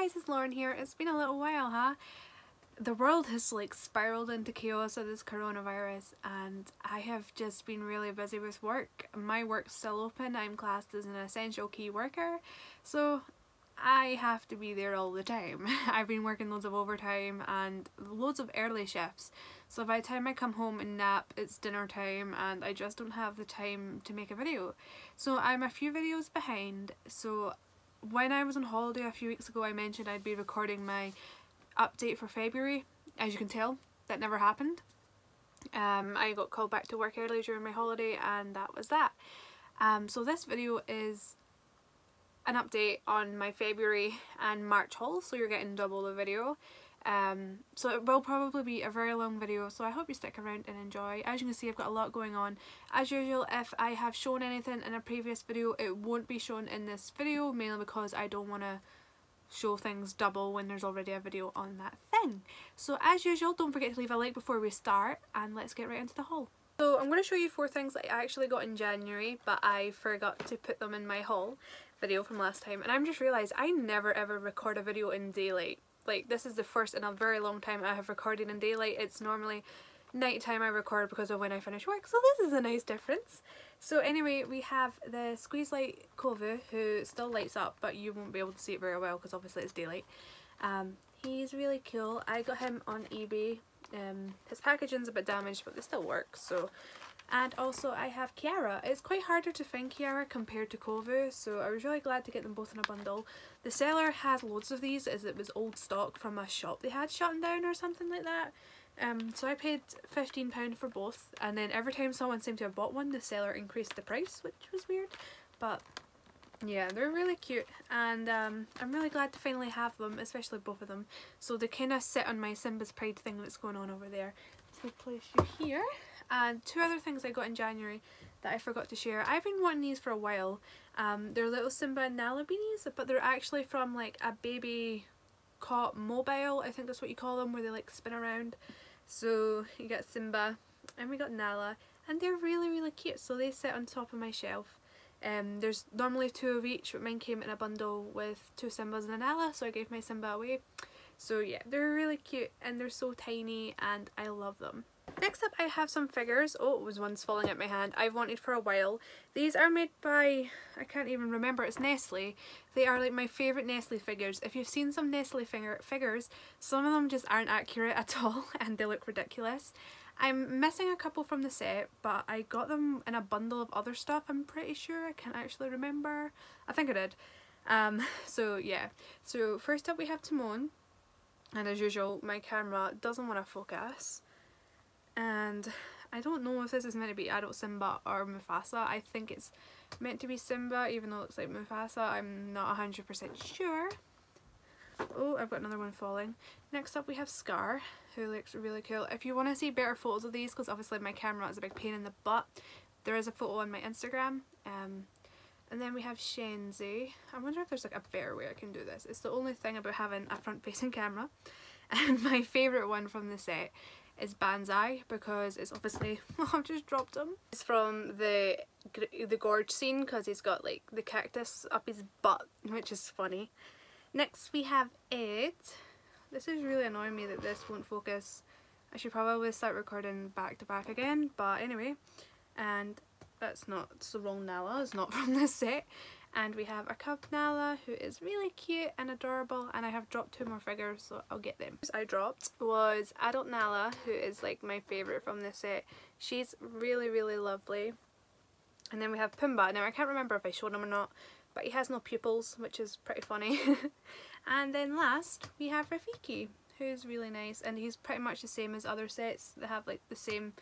guys, it's Lauren here. It's been a little while, huh? The world has like spiraled into chaos with this coronavirus and I have just been really busy with work. My work's still open. I'm classed as an essential key worker, so I have to be there all the time. I've been working loads of overtime and loads of early shifts, so by the time I come home and nap it's dinner time and I just don't have the time to make a video. So I'm a few videos behind. So when I was on holiday a few weeks ago I mentioned I'd be recording my update for February. As you can tell, that never happened. I got called back to work early during my holiday and that was that. So this video is an update on my February and March haul, so you're getting double the video. So it will probably be a very long video, so I hope you stick around and enjoy. As you can see, I've got a lot going on. As usual, if I have shown anything in a previous video it won't be shown in this video, mainly because I don't want to show things double when there's already a video on that thing. So as usual, don't forget to leave a like before we start and let's get right into the haul. So I'm going to show you 4 things that I actually got in January but I forgot to put them in my haul video from last time, and I've just realised I never ever record a video in daylight. Like, this is the first in a very long time I have recorded in daylight. It's normally night time I record because of when I finish work, so this is a nice difference. So anyway, we have the Squeeze Light Kovu, who still lights up but you won't be able to see it very well because obviously it's daylight. He's really cool. I got him on eBay. His packaging's a bit damaged but they still work. So, and also I have Kiara. It's quite harder to find Kiara compared to Kovu, so I was really glad to get them both in a bundle. The seller has loads of these as it was old stock from a shop they had shutting down or something like that. So I paid £15 for both, and then every time someone seemed to have bought one the seller increased the price, which was weird, but yeah, they're really cute and I'm really glad to finally have them, especially both of them. So they kind of sit on my Simba's Pride thing that's going on over there. So I'll place you here. And 2 other things I got in January that I forgot to share. I've been wanting these for a while. They're little Simba and Nala beanies, but they're actually from like a baby cot mobile, I think that's what you call them, where they like spin around. So you get Simba and we got Nala and they're really cute, so they sit on top of my shelf. There's normally 2 of each, but mine came in a bundle with 2 Simbas and a Nala, so I gave my Simba away. So yeah, they're really cute and they're so tiny and I love them. Next up I have some figures. Oh, it was one's falling out my hand. I've wanted for a while. These are made by, I can't even remember, it's Nestle. They are like my favourite Nestle figures. If you've seen some Nestle figures, some of them just aren't accurate at all and they look ridiculous. I'm missing a couple from the set, but I got them in a bundle of other stuff, I'm pretty sure. I can't actually remember. I think I did. So yeah. So first up we have Timon. And as usual, my camera doesn't want to focus. And I don't know if this is meant to be adult Simba or Mufasa. I think it's meant to be Simba, even though it looks like Mufasa. I'm not 100% sure. Oh, I've got another one falling. Next up we have Scar, who looks really cool. If you want to see better photos of these, because obviously my camera is a big pain in the butt, there is a photo on my Instagram. And then we have Shenzi. I wonder if there's like a better way I can do this. It's the only thing about having a front facing camera. And my favourite one from the set is Banzai, because it's obviously, I've just dropped him. It's from the gorge scene because he's got like the cactus up his butt, which is funny. Next we have Ed. This is really annoying me that this won't focus. I should probably start recording back to back again, but anyway. And that's not, it's the wrong Nala, it's not from this set. And we have a cub Nala who is really cute and adorable, and I have dropped 2 more figures, so I'll get them. I dropped was adult Nala, who is like my favourite from this set. She's really lovely. And then we have Pumbaa. Now I can't remember if I showed him or not, but he has no pupils, which is pretty funny. And then last we have Rafiki, who's really nice, and he's pretty much the same as other sets that have like the same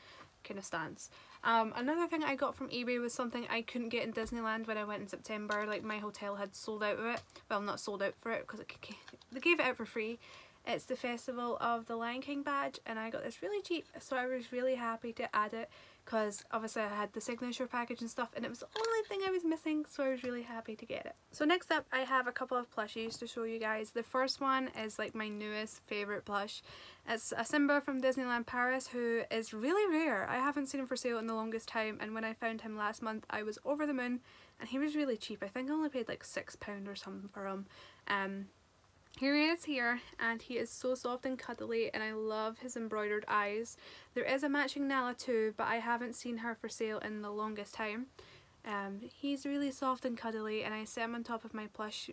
kind of stance. Another thing I got from eBay was something I couldn't get in Disneyland when I went in September. Like, my hotel had sold out of it. Well, not sold out for it because they gave it out for free. It's the Festival of the Lion King badge and I got this really cheap, so I was really happy to add it because obviously I had the signature package and stuff and it was the only thing I was missing, so I was really happy to get it. So next up I have a couple of plushies to show you guys. The first one is like my newest favourite plush. It's a Simba from Disneyland Paris, who is really rare. I haven't seen him for sale in the longest time, and when I found him last month I was over the moon, and he was really cheap. I think I only paid like £6 or something for him. Here he is here, and he is so soft and cuddly, and I love his embroidered eyes. There is a matching Nala too, but I haven't seen her for sale in the longest time. He's really soft and cuddly, and I set him on top of my plush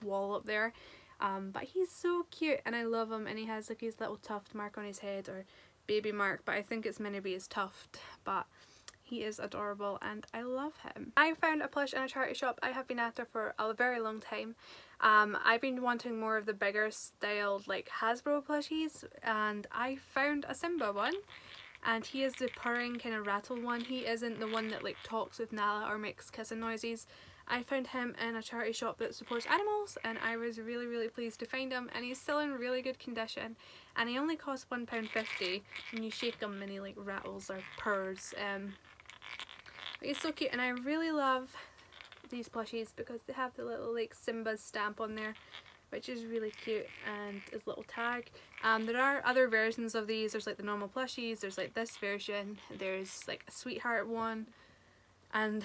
wall up there. But he's so cute, and I love him, and he has like his little tuft mark on his head, or baby mark, but I think it's meant to be his tuft, but he is adorable and I love him. I found a plush in a charity shop I have been after for a very long time. I've been wanting more of the bigger styled like Hasbro plushies, and I found a Simba one, and he is the purring kind of rattle one. He isn't the one that like talks with Nala or makes kissing noises. I found him in a charity shop that supports animals, and I was really pleased to find him, and he's still in really good condition, and he only costs £1.50 when you shake him and he like rattles or purrs. He's so cute, and I really love these plushies because they have the little like Simba stamp on there, which is really cute, and his little tag. There are other versions of these. There's like the normal plushies, there's like this version, there's like a sweetheart one, and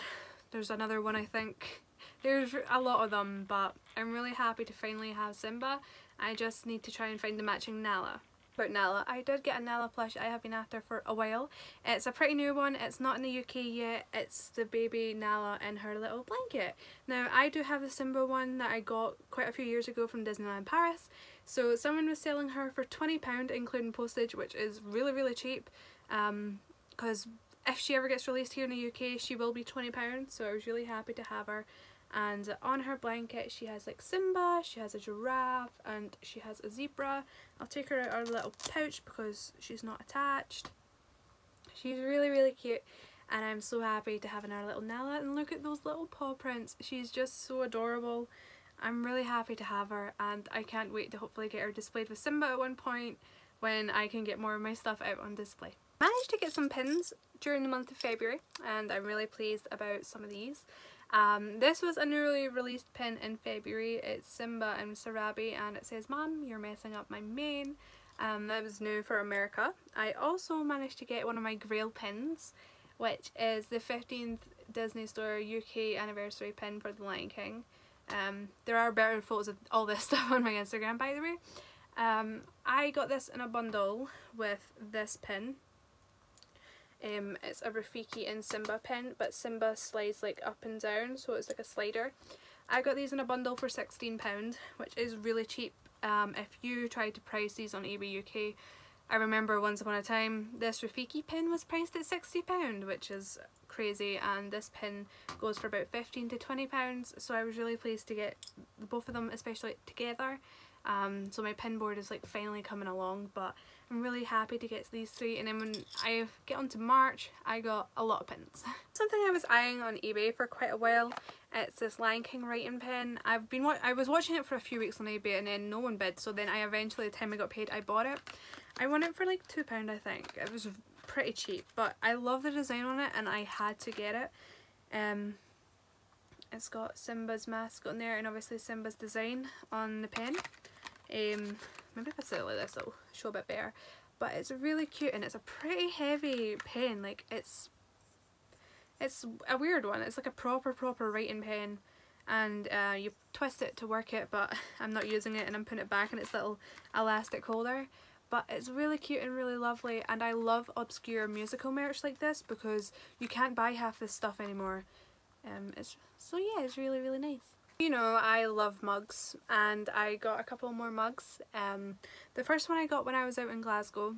there's another one I think. There's a lot of them, but I'm really happy to finally have Simba. I just need to try and find the matching Nala. About Nala, I did get a Nala plush I have been after for a while. It's a pretty new one, it's not in the UK yet, it's the baby Nala in her little blanket. Now I do have the Simba one that I got quite a few years ago from Disneyland Paris, so someone was selling her for £20 including postage, which is really cheap, because if she ever gets released here in the UK she will be £20, so I was really happy to have her. And on her blanket she has like Simba, she has a giraffe, and she has a zebra. I'll take her out of her little pouch because she's not attached. She's really cute, and I'm so happy to have our little Nala, and look at those little paw prints. She's just so adorable. I'm really happy to have her, and I can't wait to hopefully get her displayed with Simba at one point when I can get more of my stuff out on display. I managed to get some pins during the month of February, and I'm really pleased about some of these. This was a newly released pin in February. It's Simba and Sarabi, and it says, "Mom, you're messing up my mane." That was new for America. I also managed to get one of my Grail pins, which is the 15th Disney Store UK anniversary pin for The Lion King. There are better photos of all this stuff on my Instagram, by the way. I got this in a bundle with this pin. It's a Rafiki and Simba pin, but Simba slides like up and down, so it's like a slider. I got these in a bundle for £16, which is really cheap. If you try to price these on eBay UK, I remember once upon a time this Rafiki pin was priced at £60, which is crazy, and this pin goes for about £15 to £20, so I was really pleased to get both of them, especially together. So my pin board is like finally coming along, but I'm really happy to get these three, and then when I get onto March I got a lot of pins. Something I was eyeing on eBay for quite a while, it's this Lion King writing pen. I was watching it for a few weeks on eBay, and then no one bid, so then I eventually, the time I got paid, I bought it. I won it for like £2 I think. It was pretty cheap, but I love the design on it and I had to get it. It's got Simba's mask on there and obviously Simba's design on the pen. Maybe if I set it like this it'll show a bit better, but it's really cute and it's a pretty heavy pen. Like it's a weird one. It's like a proper writing pen, and you twist it to work it, but I'm not using it and I'm putting it back in its little elastic holder. But it's really cute and really lovely, and I love obscure musical merch like this because you can't buy half this stuff anymore. So yeah, it's really nice. You know, I love mugs, and I got a couple more mugs. The first one I got when I was out in Glasgow,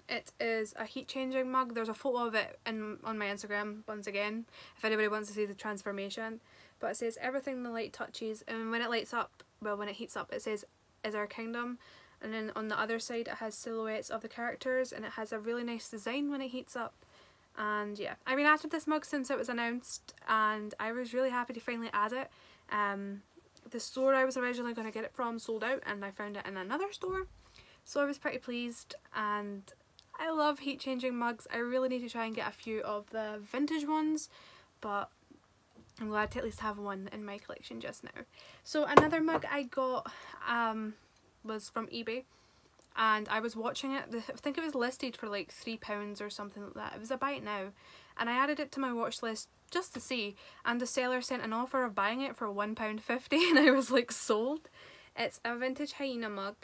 it is a heat changing mug. There's a photo of it on my Instagram once again if anybody wants to see the transformation, but it says everything the light touches, and when it lights up, well, when it heats up, it says is our kingdom. And then on the other side it has silhouettes of the characters, and it has a really nice design when it heats up. And yeah, I've been after this mug since it was announced, and I was really happy to finally add it. The store I was originally going to get it from sold out, and I found it in another store, so I was pretty pleased. And I love heat changing mugs. I really need to try and get a few of the vintage ones, but I'm glad to at least have one in my collection just now. So another mug I got was from eBay, and I was watching it. I think it was listed for like £3 or something like that. It was a buy it now, and I added it to my watch list just to see, and the seller sent an offer of buying it for £1.50 and I was like sold. It's a vintage hyena mug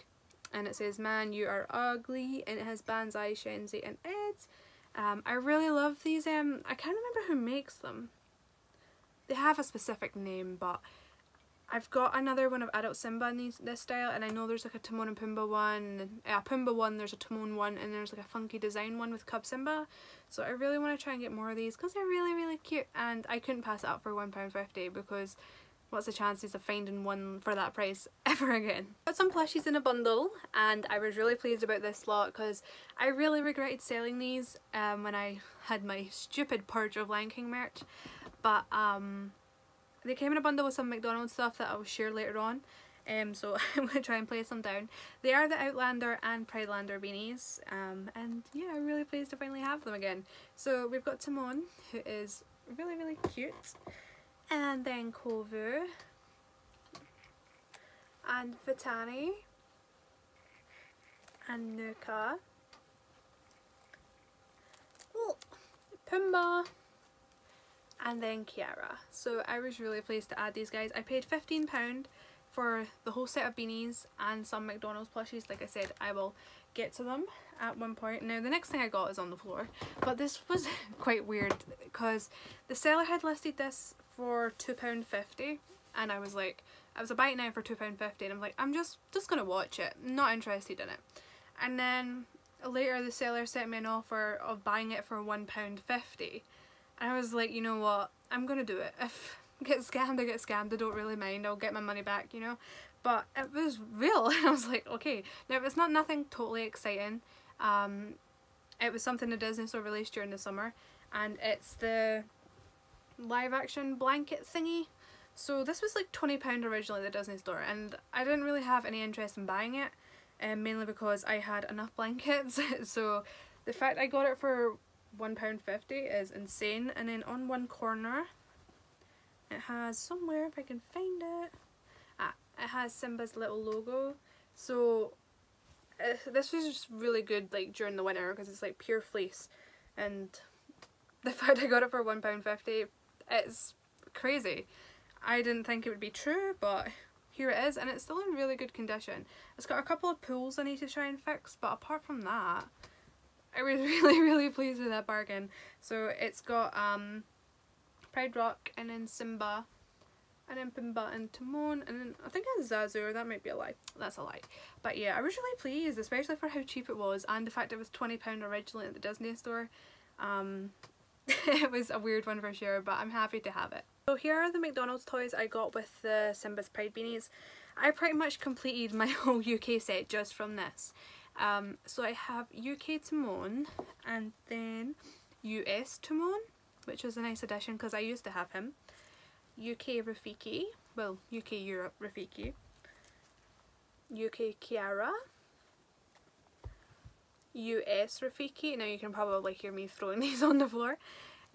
and it says "Man, you are ugly," and it has Banzai, Shenzi and Eds. I really love these. I can't remember who makes them. They have a specific name, but I've got another one of Adult Simba in this style, and I know there's like a Timon and Pumbaa one, a Pumbaa one, there's a Timon one, and there's like a funky design one with Cub Simba. So I really want to try and get more of these because they're really cute, and I couldn't pass it up for £1.50 because what's the chances of finding one for that price ever again. Got some plushies in a bundle, and I was really pleased about this lot because I really regretted selling these when I had my stupid purge of Lion King merch, but they came in a bundle with some McDonald's stuff that I will share later on, so I'm going to try and place them down. They are the Outlander and Pridelander beanies, and yeah, I'm really pleased to finally have them again. So we've got Timon, who is really cute, and then Kovu, and Vitani, and Nuka, Pumbaa, and then Kiara. So I was really pleased to add these guys. I paid £15 for the whole set of beanies and some McDonald's plushies. Like I said, I will get to them at one point. Now the next thing I got is on the floor, but this was quite weird because the seller had listed this for £2.50 and I was like, I was a buy it now for £2.50 and I'm like, I'm just gonna watch it, not interested in it. And then later the seller sent me an offer of buying it for £1.50. And I was like, you know what, I'm gonna do it. If I get scammed, I get scammed. I don't really mind. I'll get my money back, you know. But it was real. And I was like, okay. Now it's not nothing totally exciting. It was something the Disney Store released during the summer, and it's the live action blanket thingy. So this was like £20 originally at the Disney Store, and I didn't really have any interest in buying it, mainly because I had enough blankets. So the fact I got it for £1.50 is insane. And then on one corner it has, somewhere if I can find it, it has Simba's little logo. So this was just really good like during the winter because it's like pure fleece, and the fact I got it for £1.50, it's crazy. I didn't think it would be true, but here it is, and it's still in really good condition. It's got a couple of pulls I need to try and fix, but apart from that, I was really pleased with that bargain. So it's got Pride Rock, and then Simba, and then Pumbaa and Timon, and then I think it's Zazu, or that might be a lie. That's a lie. But yeah, I was really pleased, especially for how cheap it was and the fact it was £20 originally at the Disney Store. It was a weird one for sure, but I'm happy to have it. So here are the McDonald's toys I got with the Simba's Pride beanies. I pretty much completed my whole UK set just from this. So I have UK Timon and then US Timon, which was a nice addition because I used to have him. UK Rafiki, well, UK Europe Rafiki. UK Kiara. US Rafiki, now you can probably hear me throwing these on the floor.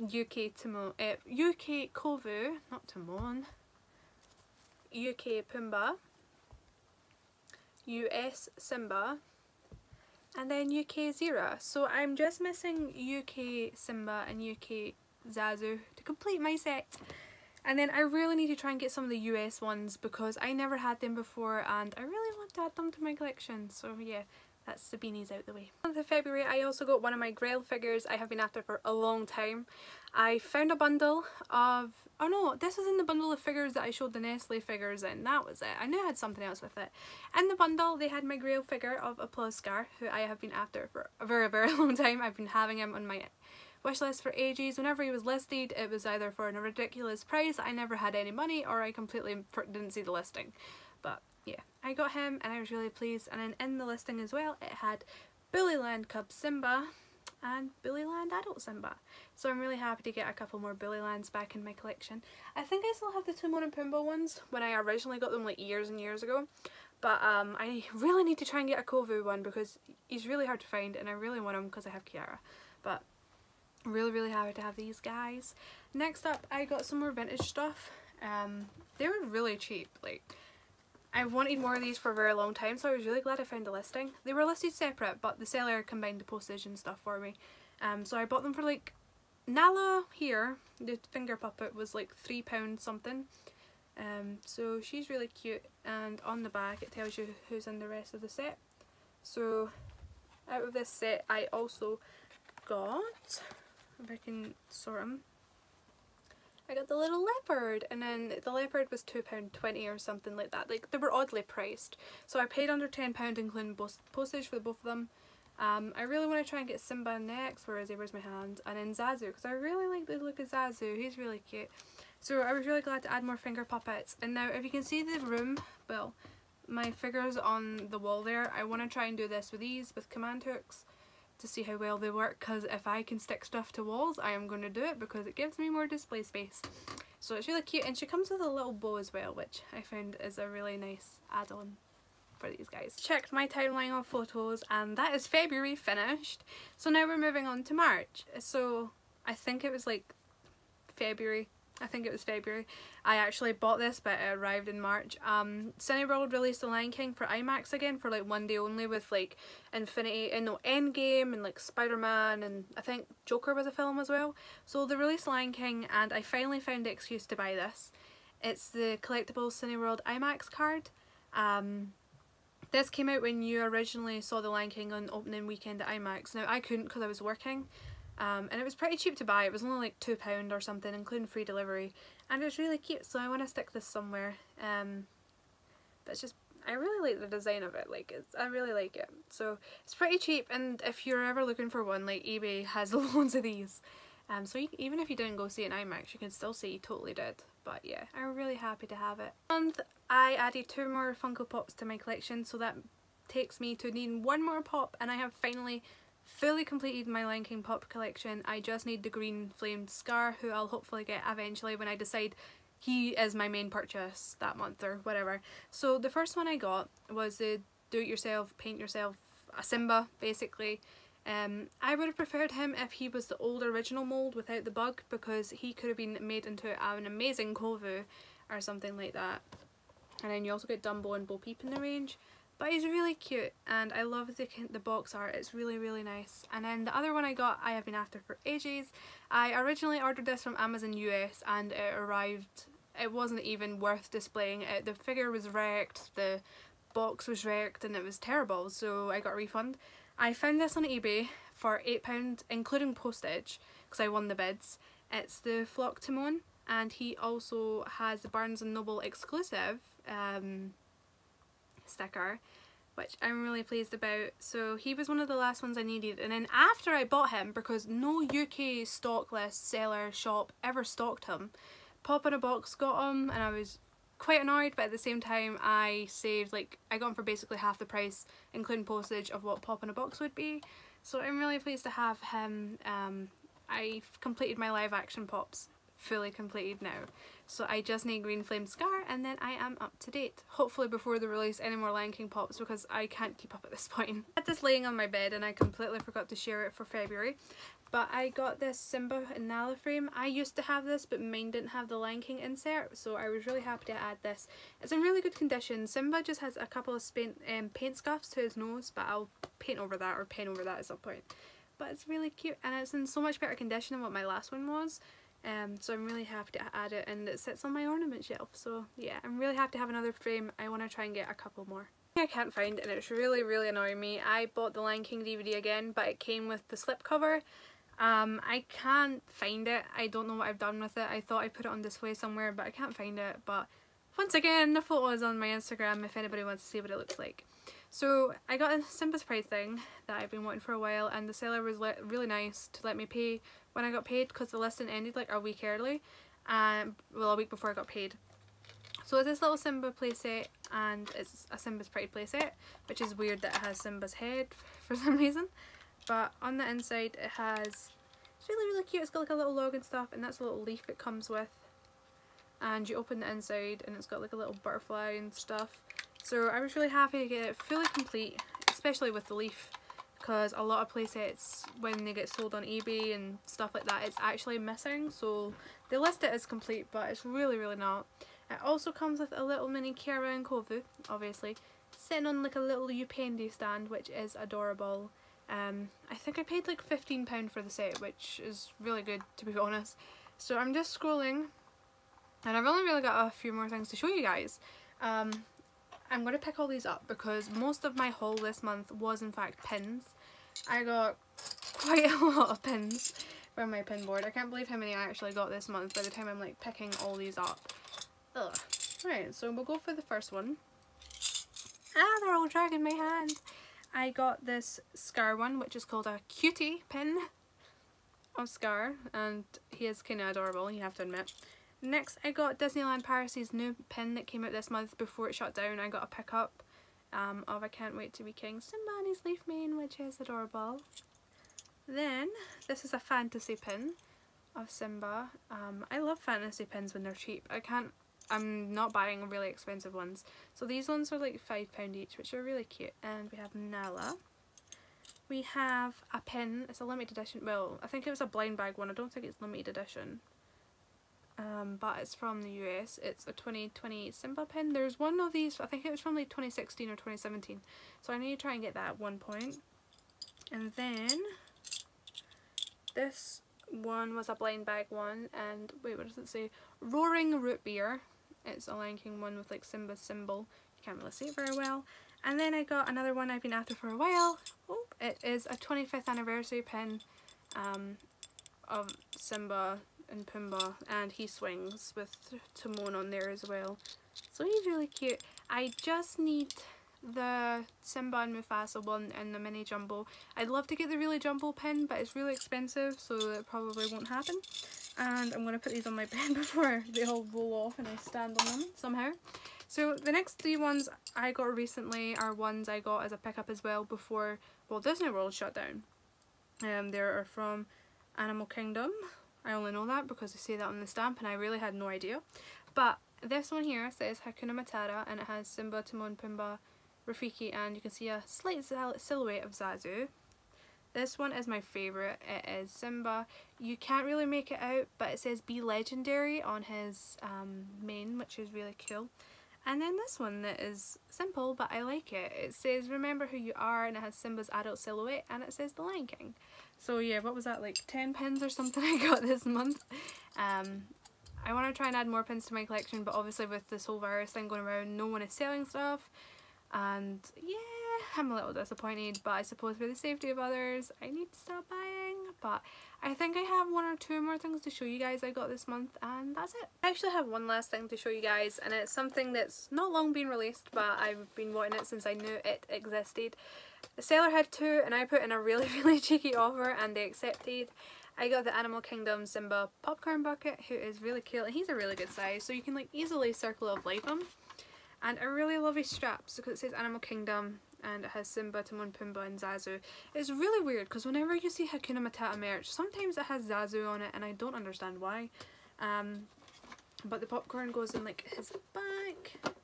UK Timon, UK Kovu, not Timon. UK Pumbaa. US Simba. And then UK Zira. So I'm just missing UK Simba and UK Zazu to complete my set. And then I really need to try and get some of the US ones because I never had them before and I really want to add them to my collection. So yeah, that's the beanies out the way. On the month of February, I also got one of my Grail figures I have been after for a long time. I found a bundle of, oh no, this was in the bundle of figures that I showed the Nestle figures in. That was it. I knew I had something else with it. In the bundle, they had my Grail figure of Applause Scar, who I have been after for a very long time. I've been having him on my wish list for ages. Whenever he was listed, it was either for a ridiculous price, I never had any money, or I completely didn't see the listing. But yeah, I got him and I was really pleased. And then in the listing as well, it had Bullyland Cub Simba and Bullyland Adult Simba. So I'm really happy to get a couple more Bullylands back in my collection. I think I still have the Timon and Pumbaa ones when I originally got them like years and years ago. But I really need to try and get a Kovu one because he's really hard to find and I really want him because I have Kiara. But I'm really happy to have these guys. Next up, I got some more vintage stuff. They were really cheap. Like, I wanted more of these for a very long time, so I was really glad I found a listing. They were listed separate, but the seller combined the postage and stuff for me. So I bought them for like, Nala here, the finger puppet, was like £3 something. So she's really cute, and on the back it tells you who's in the rest of the set. So out of this set I also got, if I can sort them, I got the little leopard, and then the leopard was £2.20 or something like that. Like, they were oddly priced. So I paid under £10 including postage for both of them. I really want to try and get Simba next. Where is he? Where's my hand? And then Zazu, because I really like the look of Zazu. He's really cute. So I was really glad to add more finger puppets. And now if you can see the room, well, my figures on the wall there, I want to try and do this with these, with command hooks, to see how well they work, because if I can stick stuff to walls I am going to do it, because it gives me more display space. So it's really cute, and she comes with a little bow as well, which I found is a really nice add-on for these guys. Checked my timeline of photos and that is February finished. So now we're moving on to March. So I think it was like February. I think it was February. I actually bought this, but it arrived in March. Cineworld released The Lion King for IMAX again for like one day only, with like Endgame and like Spider-Man, and I think Joker was a film as well. So they released The Lion King and I finally found the excuse to buy this. It's the collectible Cineworld IMAX card. This came out when you originally saw The Lion King on opening weekend at IMAX. Now I couldn't because I was working. And it was pretty cheap to buy. It was only like £2 or something, including free delivery, and it's really cute, so I want to stick this somewhere. But it's just, I really like the design of it, like I really like it. So it's pretty cheap, and if you're ever looking for one, like eBay has loads of these. So even if you didn't go see it in IMAX, you can still say you totally did. But yeah, I'm really happy to have it. And I added 2 more Funko Pops to my collection, so that takes me to needing 1 more pop, and I have finally fully completed my Lion King pop collection. I just need the green flamed Scar, who I'll hopefully get eventually when I decide he is my main purchase that month or whatever. So the first one I got was the do-it-yourself, paint-yourself Simba, basically. I would have preferred him if he was the old original mould without the bug, because he could have been made into an amazing Kovu or something like that. And then you also get Dumbo and Bo Peep in the range. But he's really cute, and I love the box art. It's really, really nice. And then the other one I got, I have been after for ages. I originally ordered this from Amazon US, and it arrived, it wasn't even worth displaying. The figure was wrecked, the box was wrecked, and it was terrible, so I got a refund. I found this on eBay for £8, including postage, because I won the bids. It's the Flock Timon, and he also has the Barnes & Noble exclusive sticker, which I'm really pleased about. So he was one of the last ones I needed, and then after I bought him, because no UK stock list seller shop ever stocked him, Pop in a Box got him, and I was quite annoyed, but at the same time I saved, like, I got him for basically half the price including postage of what Pop in a Box would be. So I'm really pleased to have him. I've completed my live action pops, fully completed now, so I just need Green Flame Scar, and then I am up to date, hopefully before they release any more Lion King pops, because I can't keep up at this point. I had this laying on my bed and I completely forgot to share it for February, but I got this Simba in Nala frame. I used to have this, but mine didn't have the Lion King insert, so I was really happy to add this. It's in really good condition. Simba just has a couple of paint scuffs to his nose, but I'll paint over that or paint over that at some point. But it's really cute, and it's in so much better condition than what my last one was. So I'm really happy to add it, and it sits on my ornament shelf. So yeah, I'm really happy to have another frame. I want to try and get a couple more. I can't find it, and it's really, really annoying me. I bought the Lion King DVD again, but it came with the slipcover. I can't find it. I don't know what I've done with it. I thought I put it on display somewhere, but I can't find it. But once again, the photo is on my Instagram if anybody wants to see what it looks like. So I got a Simba's Pride thing that I've been wanting for a while, and the seller was really nice to let me pay when I got paid, because the listing ended like a week early, well, a week before I got paid. So it's this little Simba playset, and it's a Simba's Pride playset, which is weird that it has Simba's head for some reason. But on the inside it has, it's really, really cute. It's got like a little log and stuff, and that's a little leaf it comes with. And you open the inside and it's got like a little butterfly and stuff. So I was really happy to get it fully complete, especially with the leaf, because a lot of playsets, when they get sold on eBay and stuff like that, it's actually missing. So they list it as complete, but it's really, really not. It also comes with a little mini Kiara and Kovu, obviously, sitting on like a little Upendi stand, which is adorable. I think I paid like £15 for the set, which is really good, to be honest. So I'm just scrolling And I've only really got a few more things to show you guys. I'm going to pick all these up because most of my haul this month was in fact pins. I got quite a lot of pins from my pin board. I can't believe how many I actually got this month by the time I'm like picking all these up. Ugh. Right, so we'll go for the first one. Ah, they're all dragging my hand. I got this Scar one, which is called a cutie pin of Scar, and he is kind of adorable, you have to admit. Next, I got Disneyland Paris' new pin that came out this month before it shut down. I got a pickup of I Can't Wait to Be King, Simba and his leaf mane, which is adorable. Then, this is a fantasy pin of Simba. I love fantasy pins when they're cheap. I'm not buying really expensive ones. So these ones are like £5 each, which are really cute. And we have Nala. We have a pin. It's a limited edition. Well, I think it was a blind bag one. I don't think it's limited edition. But it's from the US. It's a 2020 Simba pin. There's one of these, I think it was from like 2016 or 2017. So I need to try and get that at one point. And then this one was a blind bag one. And wait, what does it say? Roaring Root Beer. It's a Lion King one with like Simba's symbol. You can't really see it very well. And then I got another one I've been after for a while. Oh, it is a 25th anniversary pin of Simba and Pumbaa, and he swings with Timon on there as well. So he's really cute. I just need the Simba and Mufasa one in the mini jumbo. I'd love to get the really jumbo pin, but it's really expensive, so it probably won't happen. And I'm going to put these on my bed before they all roll off and I stand on them somehow. So the next three ones I got recently are ones I got as a pickup as well before Walt Disney World shut down. They are from Animal Kingdom. I only know that because they say that on the stamp and I really had no idea. But this one here says Hakuna Matata and it has Simba, Timon, Pumbaa, Rafiki, and you can see a slight silhouette of Zazu. This one is my favourite. It is Simba. You can't really make it out, but it says Be Legendary on his mane, which is really cool. And then this one that is simple, but I like it. It says Remember Who You Are, and it has Simba's adult silhouette, and it says The Lion King. So yeah, what was that, like 10 pins or something I got this month? I want to try and add more pins to my collection, but obviously with this whole virus thing going around, no one is selling stuff. And yeah, I'm a little disappointed, but I suppose for the safety of others, I need to stop buying. But I think I have one or two more things to show you guys I got this month, and that's it. I actually have one last thing to show you guys, and it's something that's not long been released, but I've been wanting it since I knew it existed. The seller had two, and I put in a really cheeky offer, and they accepted. I got the Animal Kingdom Simba popcorn bucket, who is really cool, and he's a really good size, so you can like easily circle of life him. And I really love his straps because it says Animal Kingdom and it has Simba, Timon, Pumbaa and Zazu. It's really weird because whenever you see Hakuna Matata merch, sometimes it has Zazu on it and I don't understand why. But the popcorn goes in like his back.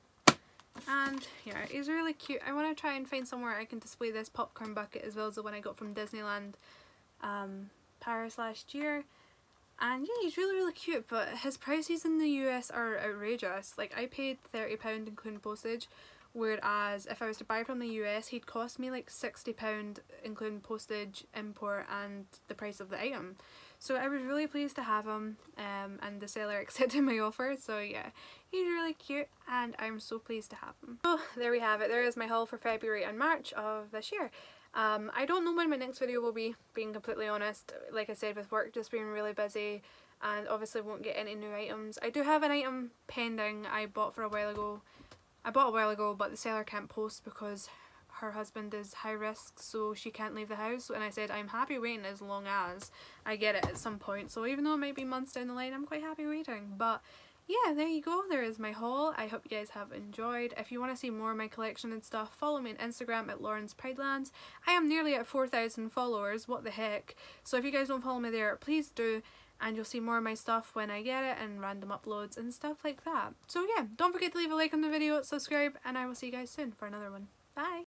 And yeah, he's really cute. I want to try and find somewhere I can display this popcorn bucket as well as the one I got from Disneyland Paris last year. And yeah, he's really cute, but his prices in the US are outrageous. Like, I paid £30 including postage, whereas if I was to buy from the US, he'd cost me like £60 including postage, import and the price of the item. So I was really pleased to have him, and the seller accepted my offer, so yeah, he's really cute and I'm so pleased to have him. So there we have it, there is my haul for February and March of this year. I don't know when my next video will be, being completely honest. Like I said, with work just being really busy and obviously won't get any new items. I do have an item pending I bought a while ago, but the seller can't post because her husband is high risk, so she can't leave the house, and I said I'm happy waiting as long as I get it at some point. So even though it might be months down the line, I'm quite happy waiting. But yeah, there you go, there is my haul. I hope you guys have enjoyed. If you want to see more of my collection and stuff, follow me on Instagram at Lauren's Pridelands. I am nearly at 4,000 followers, what the heck. So if you guys don't follow me there, please do, and you'll see more of my stuff when I get it, and random uploads and stuff like that. So yeah, don't forget to leave a like on the video, subscribe, and I will see you guys soon for another one. Bye!